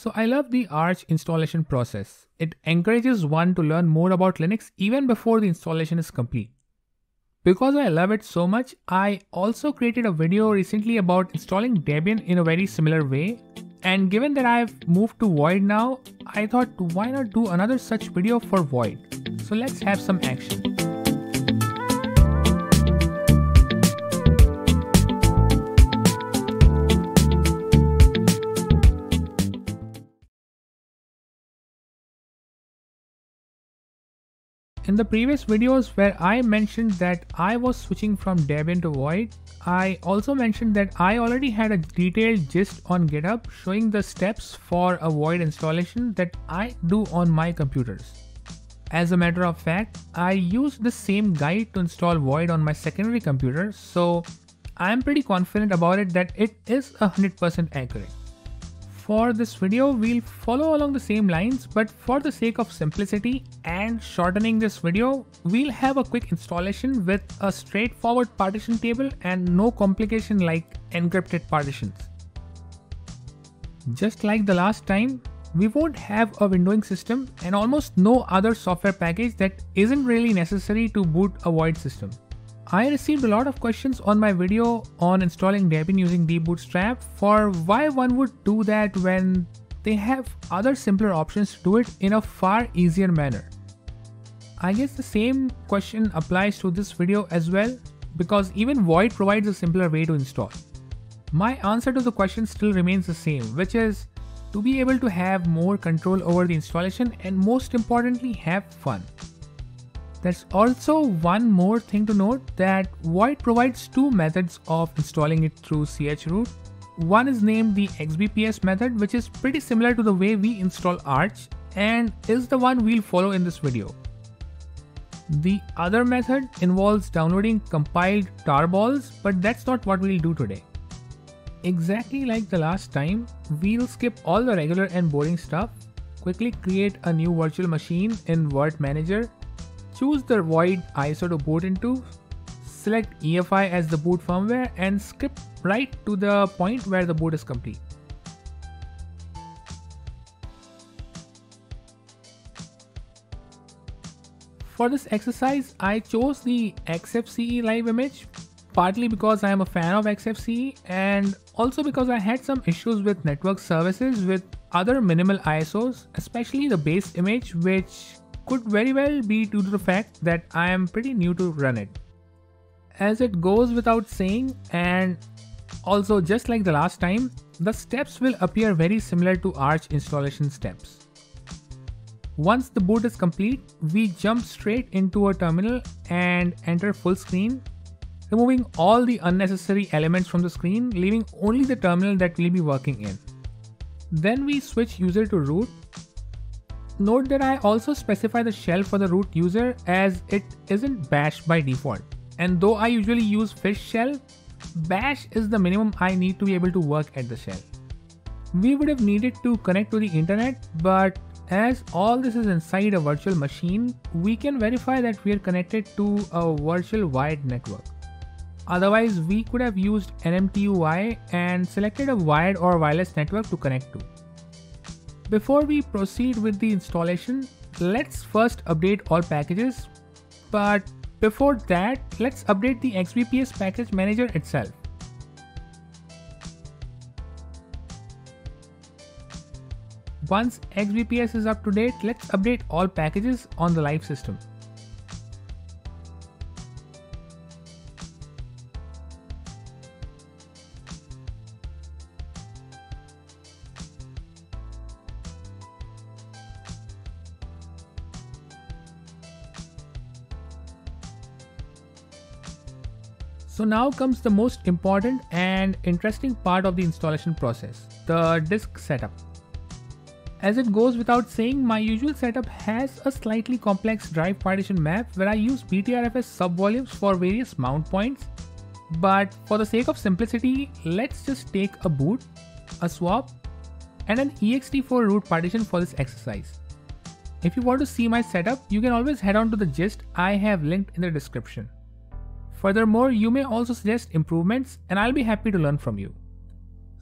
So I love the Arch installation process. It encourages one to learn more about Linux even before the installation is complete. Because I love it so much, I also created a video recently about installing Debian in a very similar way. And given that I've moved to Void now, I thought why not do another such video for Void. So let's have some action. In the previous videos where I mentioned that I was switching from Debian to Void, I also mentioned that I already had a detailed gist on GitHub showing the steps for a Void installation that I do on my computers. As a matter of fact, I used the same guide to install Void on my secondary computer, so I'm pretty confident about it that it is 100% accurate. For this video, we'll follow along the same lines, but for the sake of simplicity and shortening this video, we'll have a quick installation with a straightforward partition table and no complication like encrypted partitions. Just like the last time, we won't have a windowing system and almost no other software package that isn't really necessary to boot a Void system. I received a lot of questions on my video on installing Debian using dbootstrap for why one would do that when they have other simpler options to do it in a far easier manner. I guess the same question applies to this video as well, because even Void provides a simpler way to install. My answer to the question still remains the same, which is to be able to have more control over the installation and most importantly have fun. There's also one more thing to note, that Void provides two methods of installing it through chroot. One is named the xbps method, which is pretty similar to the way we install Arch and is the one we'll follow in this video. The other method involves downloading compiled tarballs, but that's not what we'll do today. Exactly like the last time, we'll skip all the regular and boring stuff, quickly create a new virtual machine in Virt Manager, choose the Void ISO to boot into, select EFI as the boot firmware and skip right to the point where the boot is complete. For this exercise, I chose the XFCE live image, partly because I am a fan of XFCE and also because I had some issues with network services with other minimal ISOs, especially the base image, which could very well be due to the fact that I am pretty new to run it. As it goes without saying, and also just like the last time, the steps will appear very similar to Arch installation steps. Once the boot is complete, we jump straight into a terminal and enter full screen, removing all the unnecessary elements from the screen, leaving only the terminal that we'll be working in. Then we switch user to root. Note that I also specify the shell for the root user as it isn't bash by default. And though I usually use fish shell, bash is the minimum I need to be able to work at the shell. We would have needed to connect to the internet, but as all this is inside a virtual machine, we can verify that we are connected to a virtual wired network. Otherwise, we could have used NMTUI and selected a wired or wireless network to connect to. Before we proceed with the installation, let's first update all packages, but before that, let's update the XBPS package manager itself. Once XBPS is up to date, let's update all packages on the live system. So now comes the most important and interesting part of the installation process, the disk setup. As it goes without saying, my usual setup has a slightly complex drive partition map where I use BTRFS subvolumes for various mount points. But for the sake of simplicity, let's just take a boot, a swap, and an ext4 root partition for this exercise. If you want to see my setup, you can always head on to the gist I have linked in the description. Furthermore, you may also suggest improvements and I'll be happy to learn from you.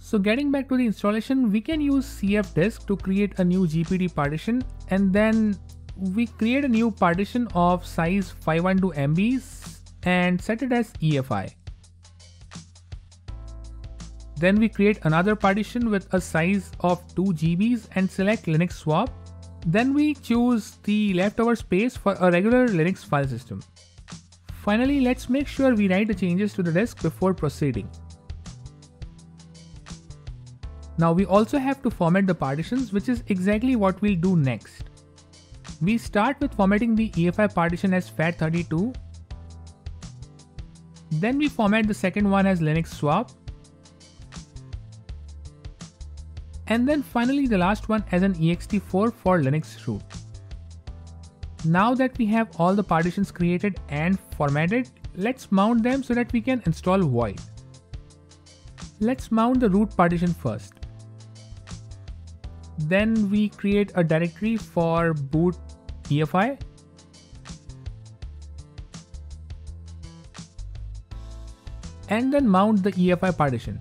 So getting back to the installation, we can use cfdisk to create a new GPD partition, and then we create a new partition of size 512 MBs and set it as EFI. Then we create another partition with a size of 2 GBs and select Linux swap. Then we choose the leftover space for a regular Linux file system. Finally, let's make sure we write the changes to the disk before proceeding. Now we also have to format the partitions, which is exactly what we'll do next. We start with formatting the EFI partition as FAT32. Then we format the second one as Linux swap. And then finally the last one as an ext4 for Linux root. Now that we have all the partitions created and formatted, let's mount them so that we can install Void. Let's mount the root partition first. Then we create a directory for boot EFI. And then mount the EFI partition.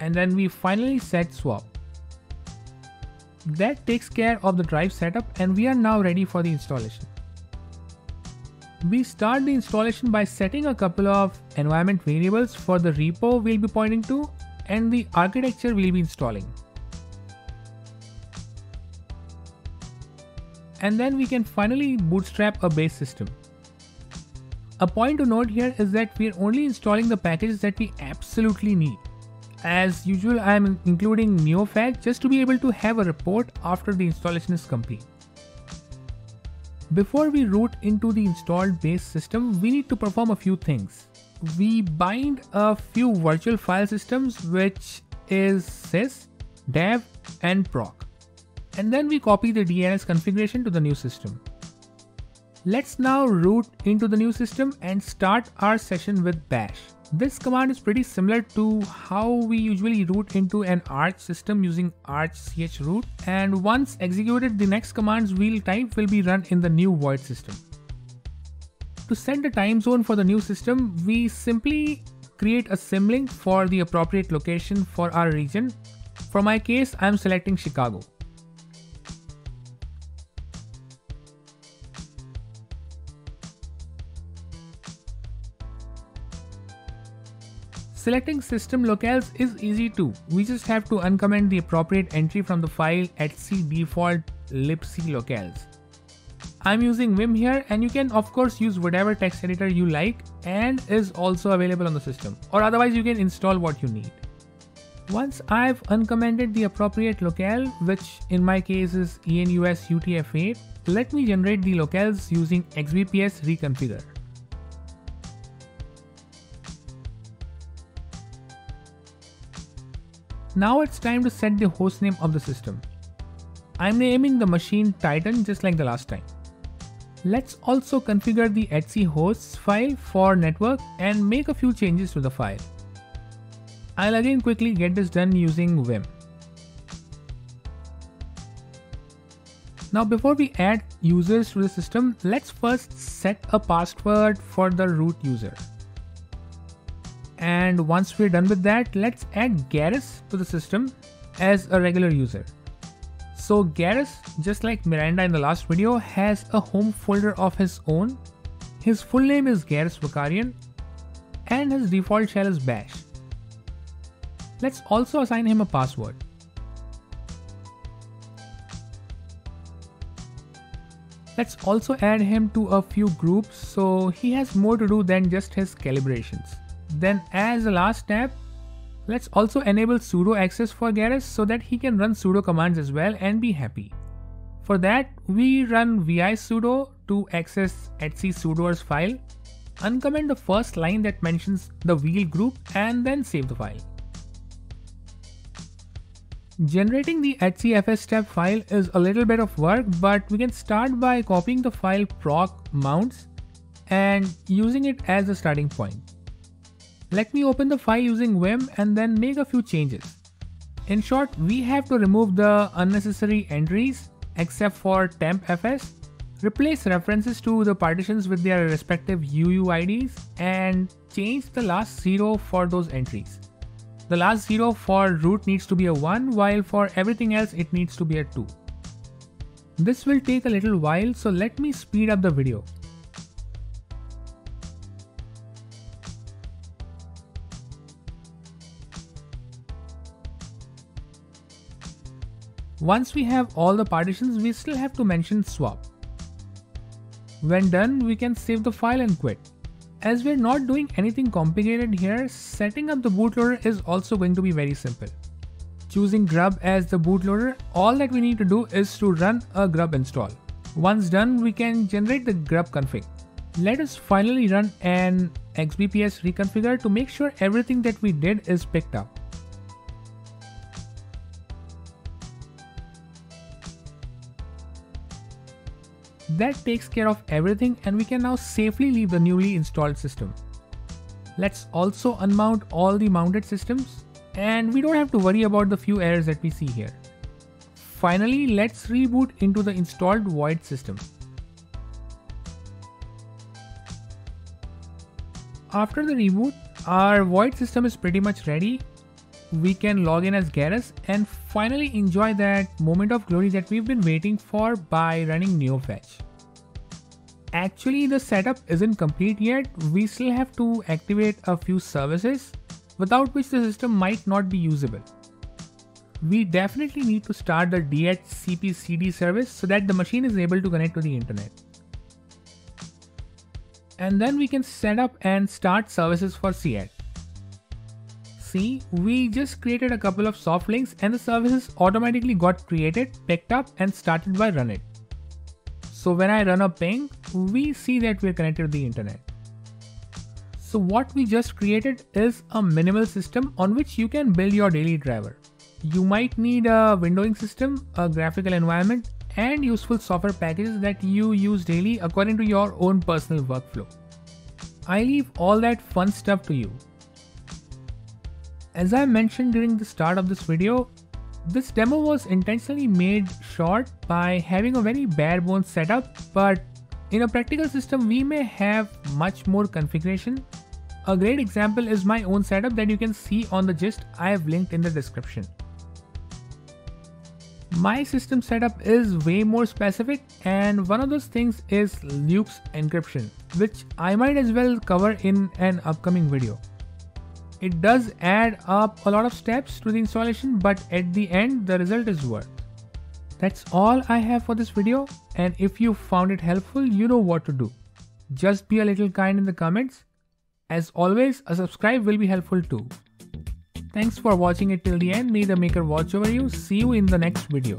And then we finally set swap. That takes care of the drive setup, and we are now ready for the installation. We start the installation by setting a couple of environment variables for the repo we'll be pointing to and the architecture we'll be installing. And then we can finally bootstrap a base system. A point to note here is that we are only installing the packages that we absolutely need. As usual, I am including NeoFAT just to be able to have a report after the installation is complete. Before we root into the installed base system, we need to perform a few things. We bind a few virtual file systems, which is sys, dev and proc. And then we copy the DNS configuration to the new system. Let's now root into the new system and start our session with bash. This command is pretty similar to how we usually root into an Arch system using arch chroot, and once executed, the next commands we'll type will be run in the new Void system. To set the time zone for the new system, we simply create a symlink for the appropriate location for our region. For my case, I'm selecting Chicago. Selecting system locales is easy too. We just have to uncomment the appropriate entry from the file etc default libc locales. I'm using Vim here, and you can of course use whatever text editor you like and is also available on the system, or otherwise you can install what you need. Once I've uncommented the appropriate locale, which in my case is ENUS UTF-8, let me generate the locales using XBPS reconfigure. Now it's time to set the hostname of the system. I'm naming the machine Titan just like the last time. Let's also configure the etc hosts file for network and make a few changes to the file. I'll again quickly get this done using Vim. Now before we add users to the system, let's first set a password for the root user. And once we're done with that, let's add Garrus to the system as a regular user. So Garrus, just like Miranda in the last video, has a home folder of his own. His full name is Garrus Vakarian and his default shell is bash. Let's also assign him a password. Let's also add him to a few groups so he has more to do than just his calibrations. Then as a last step, let's also enable sudo access for Garrus so that he can run sudo commands as well and be happy. For that, we run vi sudo to access etc sudoers file, uncomment the first line that mentions the wheel group and then save the file. Generating the etcfs step file is a little bit of work, but we can start by copying the file proc mounts and using it as a starting point. Let me open the file using Vim and then make a few changes. In short, we have to remove the unnecessary entries except for tempfs Replace references to the partitions with their respective UUIDs and change the last 0 for those entries. The last 0 for root needs to be a 1, while for everything else it needs to be a 2. This will take a little while, so let me speed up the video. Once we have all the partitions, we still have to mention swap. When done, we can save the file and quit. As we're not doing anything complicated here, setting up the bootloader is also going to be very simple. Choosing grub as the bootloader, all that we need to do is to run a grub install. Once done, we can generate the grub config. Let us finally run an XBPS reconfigure to make sure everything that we did is picked up. That takes care of everything, and we can now safely leave the newly installed system. Let's also unmount all the mounted systems, and we don't have to worry about the few errors that we see here. Finally, let's reboot into the installed Void system. After the reboot, our Void system is pretty much ready. We can log in as Garrus and finally enjoy that moment of glory that we've been waiting for by running NeoFetch. Actually, the setup isn't complete yet. We still have to activate a few services, without which the system might not be usable. We definitely need to start the DHCP-CD service so that the machine is able to connect to the internet. And then we can set up and start services for CAD. See, we just created a couple of soft links and the services automatically got created, picked up and started by run it. So when I run a ping, we see that we're connected to the internet. So what we just created is a minimal system on which you can build your daily driver. You might need a windowing system, a graphical environment, and useful software packages that you use daily according to your own personal workflow. I leave all that fun stuff to you. As I mentioned during the start of this video, this demo was intentionally made short by having a very bare bones setup, but in a practical system we may have much more configuration. A great example is my own setup that you can see on the gist I have linked in the description. My system setup is way more specific, and one of those things is Luke's encryption, which I might as well cover in an upcoming video. It does add up a lot of steps to the installation, but at the end the result is worth. That's all I have for this video, and if you found it helpful, you know what to do. Just be a little kind in the comments. As always, a subscribe will be helpful too. Thanks for watching it till the end. May the maker watch over you. See you in the next video.